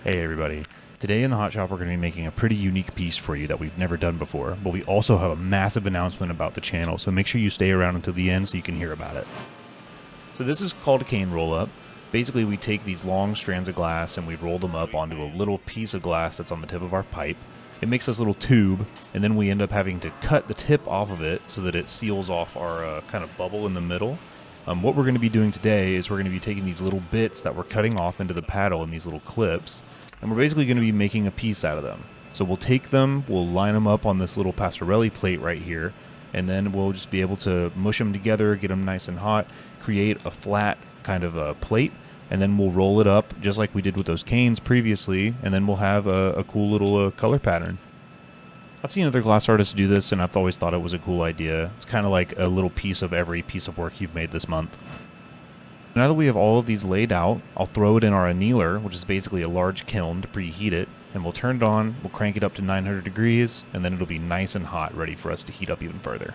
Hey everybody, today in the Hot Shop we're going to be making a pretty unique piece for you that we've never done before, but we also have a massive announcement about the channel, so make sure you stay around until the end so you can hear about it. So this is called a cane roll-up. Basically we take these long strands of glass and we roll them up onto a little piece of glass that's on the tip of our pipe. It makes this little tube, and then we end up having to cut the tip off of it so that it seals off our kind of bubble in the middle. What we're going to be doing today is we're going to be taking these little bits that we're cutting off into the paddle in these little clips, and we're basically going to be making a piece out of them. So we'll take them, we'll line them up on this little pastorelli plate right here, and then we'll just be able to mush them together, get them nice and hot, create a flat kind of a plate, and then we'll roll it up just like we did with those canes previously, and then we'll have a cool little color pattern. I've seen other glass artists do this, and I've always thought it was a cool idea. It's kind of like a little piece of every piece of work you've made this month. Now that we have all of these laid out, I'll throw it in our annealer, which is basically a large kiln to preheat it, and we'll turn it on, we'll crank it up to 900 degrees, and then it'll be nice and hot, ready for us to heat up even further.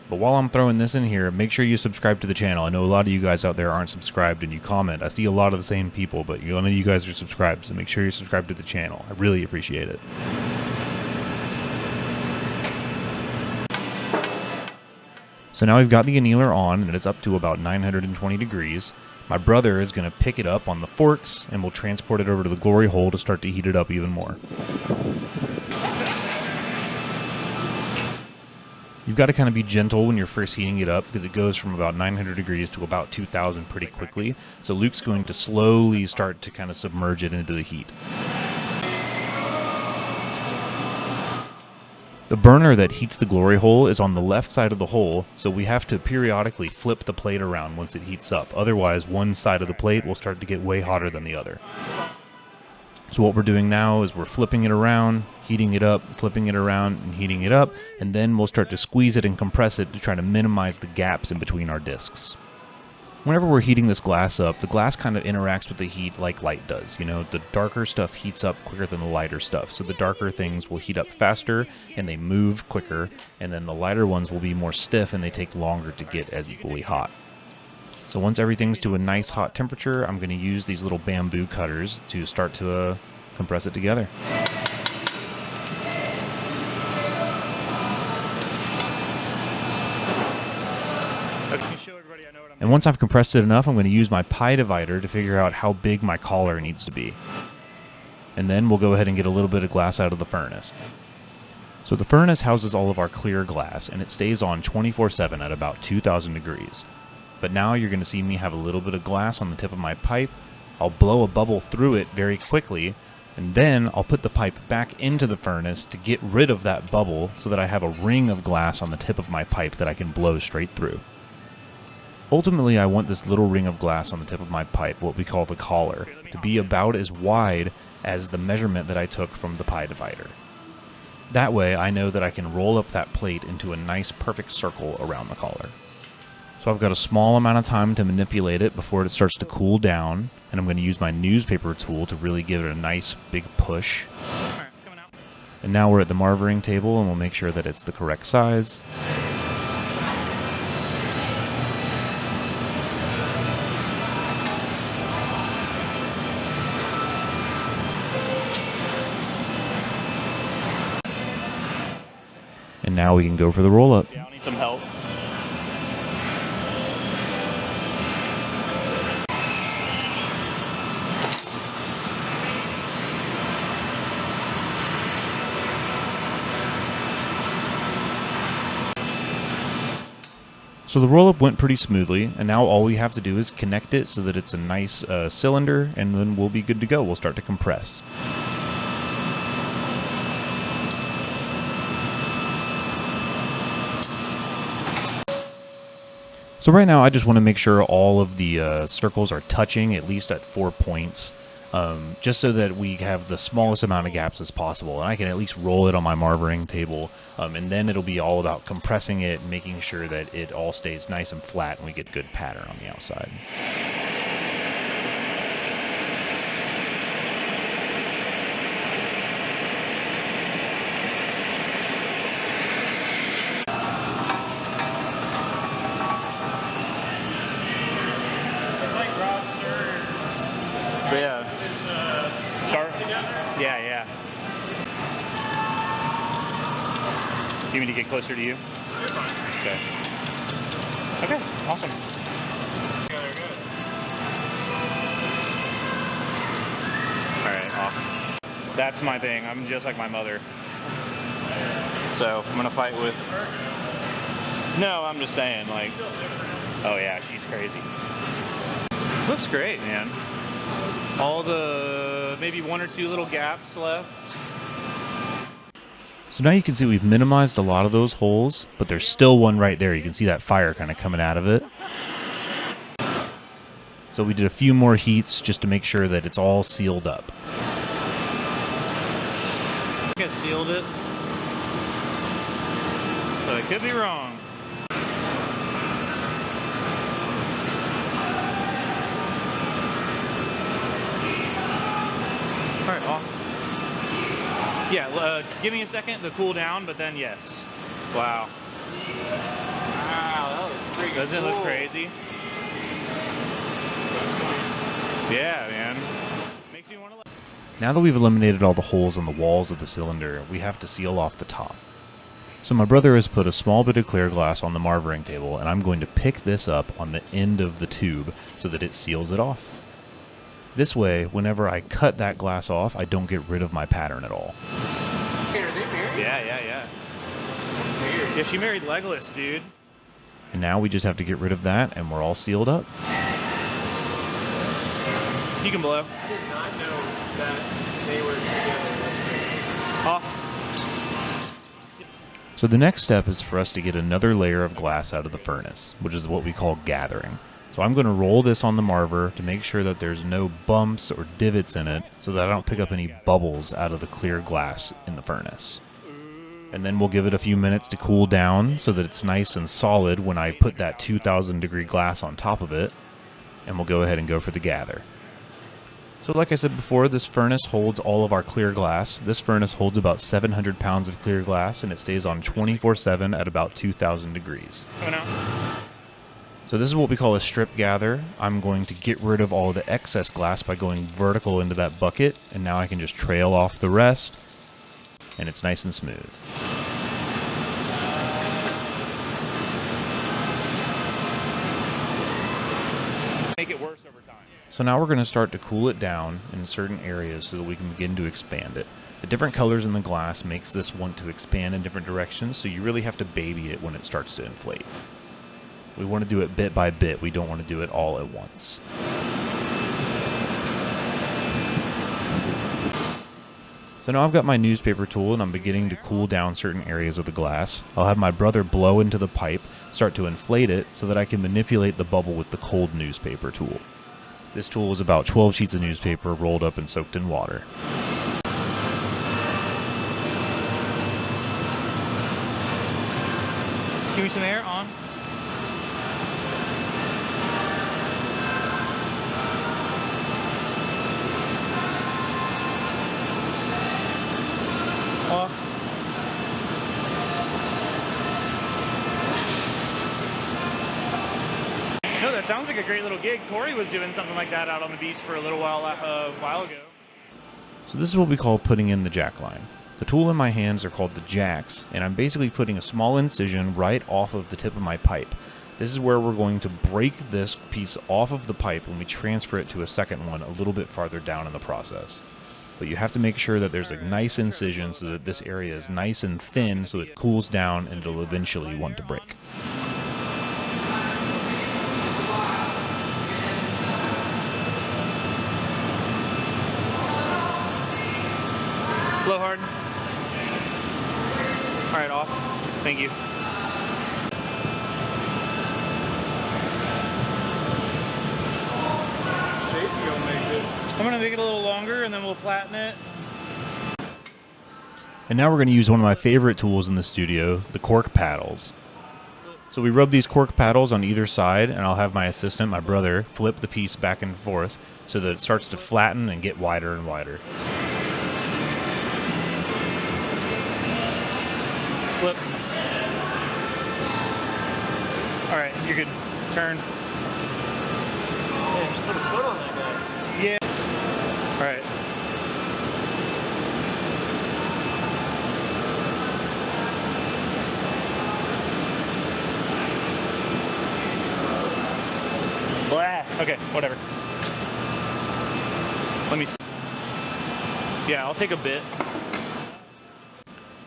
But while I'm throwing this in here, make sure you subscribe to the channel. I know a lot of you guys out there aren't subscribed and you comment. I see a lot of the same people, but none of you guys are subscribed, so make sure you're subscribed to the channel. I really appreciate it. So now we've got the annealer on, and it's up to about 920 degrees. My brother is going to pick it up on the forks, and we'll transport it over to the glory hole to start to heat it up even more. You've got to kind of be gentle when you're first heating it up, because it goes from about 900 degrees to about 2000 pretty quickly. So Luke's going to slowly start to kind of submerge it into the heat. The burner that heats the glory hole is on the left side of the hole, so we have to periodically flip the plate around once it heats up. Otherwise, one side of the plate will start to get way hotter than the other. So what we're doing now is we're flipping it around, heating it up, flipping it around, and heating it up, and then we'll start to squeeze it and compress it to try to minimize the gaps in between our discs. Whenever we're heating this glass up, the glass kind of interacts with the heat like light does. You know, the darker stuff heats up quicker than the lighter stuff. So the darker things will heat up faster and they move quicker, and then the lighter ones will be more stiff and they take longer to get as equally hot. So once everything's to a nice hot temperature, I'm going to use these little bamboo cutters to start to compress it together. And once I've compressed it enough, I'm going to use my pie divider to figure out how big my collar needs to be. And then we'll go ahead and get a little bit of glass out of the furnace. So the furnace houses all of our clear glass, and it stays on 24/7 at about 2000 degrees. But now you're going to see me have a little bit of glass on the tip of my pipe. I'll blow a bubble through it very quickly, and then I'll put the pipe back into the furnace to get rid of that bubble so that I have a ring of glass on the tip of my pipe that I can blow straight through. Ultimately, I want this little ring of glass on the tip of my pipe, what we call the collar, to be about as wide as the measurement that I took from the pie divider. That way, I know that I can roll up that plate into a nice perfect circle around the collar. So I've got a small amount of time to manipulate it before it starts to cool down, and I'm going to use my newspaper tool to really give it a nice big push. And now we're at the marvering table, and we'll make sure that it's the correct size. And now we can go for the roll-up. Yeah, I'll need some help. So the roll-up went pretty smoothly, and now all we have to do is connect it so that it's a nice cylinder, and then we'll be good to go. We'll start to compress. So right now I just want to make sure all of the circles are touching at least at 4 points, just so that we have the smallest amount of gaps as possible, and I can at least roll it on my marvering table, and then it'll be all about compressing it, making sure that it all stays nice and flat and we get good pattern on the outside. But yeah. It's sharp. Yeah, yeah. Do you want me to get closer to you? You're fine. Okay. Okay, awesome. Yeah, they're good. Alright, off. That's my thing. I'm just like my mother. So, I'm gonna fight with... No, I'm just saying, like... Oh yeah, she's crazy. Looks great, man. All the... maybe 1 or 2 little gaps left. So now you can see we've minimized a lot of those holes, but there's still one right there. You can see that fire kind of coming out of it. So we did a few more heats just to make sure that it's all sealed up. I think I sealed it, but I could be wrong. All right, off. Yeah, give me a second to cool down, but then yes. Wow. Wow, that was pretty Doesn't it cool. look crazy? Yeah, man. Makes me want to. Now that we've eliminated all the holes in the walls of the cylinder, we have to seal off the top. So my brother has put a small bit of clear glass on the marvering table, and I'm going to pick this up on the end of the tube so that it seals it off. This way, whenever I cut that glass off, I don't get rid of my pattern at all. Hey, are they married? Yeah. That's weird. Yeah, she married Legolas, dude. And now we just have to get rid of that, and we're all sealed up. You can blow. I did not know that they were together. That's crazy. Off. So the next step is for us to get another layer of glass out of the furnace, which is what we call gathering. So I'm going to roll this on the marver to make sure that there's no bumps or divots in it so that I don't pick up any bubbles out of the clear glass in the furnace. And then we'll give it a few minutes to cool down so that it's nice and solid when I put that 2000 degree glass on top of it. And we'll go ahead and go for the gather. So like I said before, this furnace holds all of our clear glass. This furnace holds about 700 pounds of clear glass, and it stays on 24/7 at about 2000 degrees. Coming out. So this is what we call a strip gather. I'm going to get rid of all the excess glass by going vertical into that bucket, and now I can just trail off the rest, and it's nice and smooth. Make it worse over time. So now we're going to start to cool it down in certain areas so that we can begin to expand it. The different colors in the glass makes this want to expand in different directions, so you really have to baby it when it starts to inflate. We want to do it bit by bit. We don't want to do it all at once. So now I've got my newspaper tool and I'm beginning to cool down certain areas of the glass. I'll have my brother blow into the pipe, start to inflate it so that I can manipulate the bubble with the cold newspaper tool. This tool is about 12 sheets of newspaper rolled up and soaked in water. Give me some air on. Off. No, that sounds like a great little gig. Corey was doing something like that out on the beach for a little while ago. So this is what we call putting in the jack line. The tool in my hands are called the jacks, and I'm basically putting a small incision right off of the tip of my pipe. This is where we're going to break this piece off of the pipe when we transfer it to a second one a little bit farther down in the process. But you have to make sure that there's a nice incision so that this area is nice and thin so it cools down and it'll eventually want to break. Blow hard. All right, off. Thank you. Shape you gonna make this? I'm gonna make it a little longer and then we'll flatten it. And now we're gonna use one of my favorite tools in the studio, the cork paddles. So we rub these cork paddles on either side, and I'll have my assistant, my brother, flip the piece back and forth so that it starts to flatten and get wider and wider. Flip. All right, you're good. Turn. Yeah, just put a foot on that guy. Yeah. All right. Okay, whatever. Let me see. Yeah, I'll take a bit.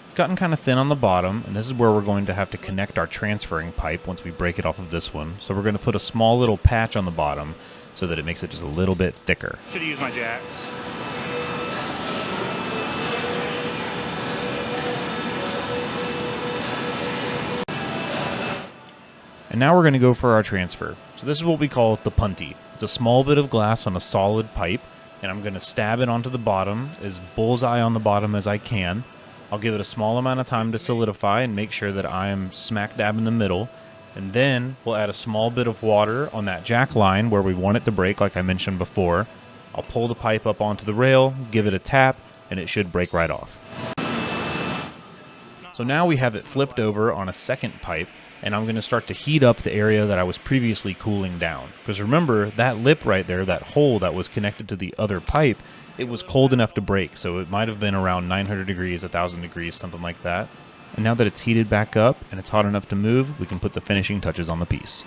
It's gotten kind of thin on the bottom, and this is where we're going to have to connect our transferring pipe once we break it off of this one. So we're going to put a small little patch on the bottom so that it makes it just a little bit thicker. Should have used my jacks. And now we're going to go for our transfer. So this is what we call the punty. It's a small bit of glass on a solid pipe, and I'm going to stab it onto the bottom, as bullseye on the bottom as I can. I'll give it a small amount of time to solidify and make sure that I am smack dab in the middle. And then we'll add a small bit of water on that jack line where we want it to break, like I mentioned before. I'll pull the pipe up onto the rail, give it a tap, and it should break right off. So now we have it flipped over on a second pipe, and I'm going to start to heat up the area that I was previously cooling down. Because remember, that lip right there, that hole that was connected to the other pipe, it was cold enough to break, so it might have been around 900 degrees, 1,000 degrees, something like that. And now that it's heated back up and it's hot enough to move, we can put the finishing touches on the piece.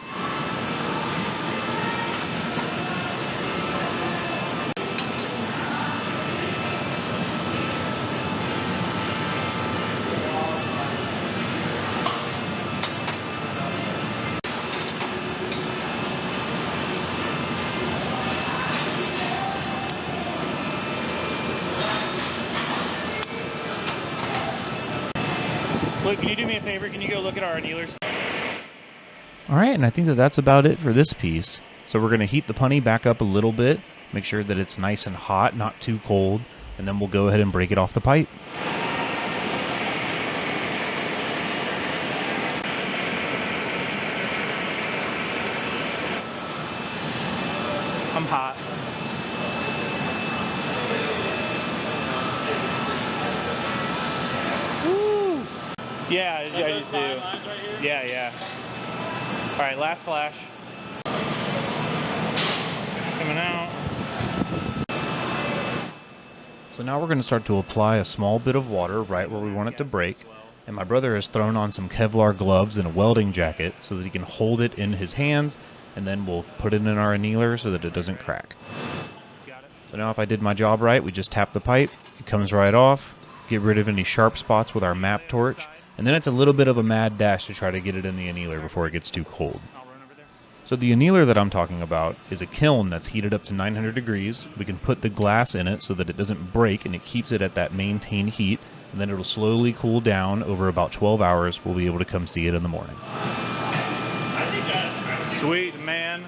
Luke, can you do me a favor? Can you go look at our annealers? All right, and I think that that's about it for this piece. So we're going to heat the punny back up a little bit, make sure that it's nice and hot, not too cold, and then we'll go ahead and break it off the pipe. I'm hot. Yeah, I do too. Right, yeah. All right, last flash. Coming out. So now we're going to start to apply a small bit of water right where we want it to break. And my brother has thrown on some Kevlar gloves and a welding jacket so that he can hold it in his hands, and then we'll put it in our annealer so that it doesn't crack. So now if I did my job right, we just tap the pipe, it comes right off, get rid of any sharp spots with our map torch, and then it's a little bit of a mad dash to try to get it in the annealer before it gets too cold. So the annealer that I'm talking about is a kiln that's heated up to 900 degrees. We can put the glass in it so that it doesn't break and it keeps it at that maintained heat, and then it'll slowly cool down over about 12 hours. We'll be able to come see it in the morning. Sweet, man.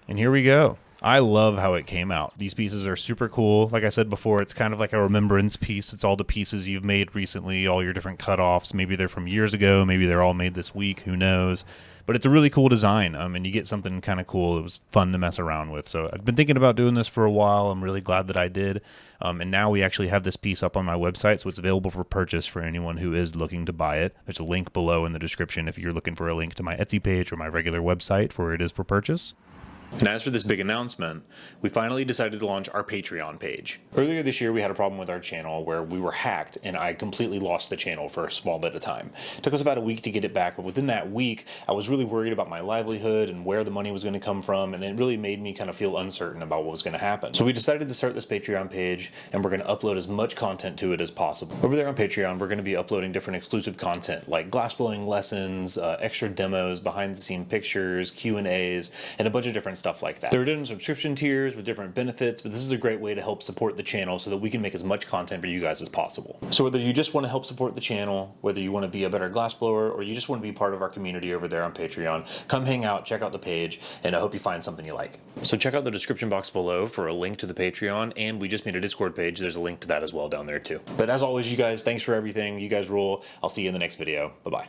And here we go. I love how it came out. These pieces are super cool. Like I said before, it's kind of like a remembrance piece. It's all the pieces you've made recently, all your different cutoffs. Maybe they're from years ago. Maybe they're all made this week. Who knows? But it's a really cool design, and you get something kind of cool. It was fun to mess around with. So I've been thinking about doing this for a while. I'm really glad that I did. And now we actually have this piece up on my website, so it's available for purchase for anyone who is looking to buy it. There's a link below in the description if you're looking for a link to my Etsy page or my regular website for where it is for purchase. And as for this big announcement, we finally decided to launch our Patreon page. Earlier this year, we had a problem with our channel where we were hacked and I completely lost the channel for a small bit of time. It took us about a week to get it back, but within that week, I was really worried about my livelihood and where the money was going to come from, and it really made me kind of feel uncertain about what was going to happen. So we decided to start this Patreon page, and we're going to upload as much content to it as possible. Over there on Patreon, we're going to be uploading different exclusive content like glassblowing lessons, extra demos, behind-the-scenes pictures, Q&As, and a bunch of different stuff like that. There are different subscription tiers with different benefits, but this is a great way to help support the channel so that we can make as much content for you guys as possible. So whether you just want to help support the channel, whether you want to be a better glassblower, or you just want to be part of our community over there on Patreon, come hang out, check out the page, and I hope you find something you like. So check out the description box below for a link to the Patreon, and we just made a Discord page. There's a link to that as well down there too. But as always, you guys, thanks for everything. You guys rule. I'll see you in the next video. Bye-bye.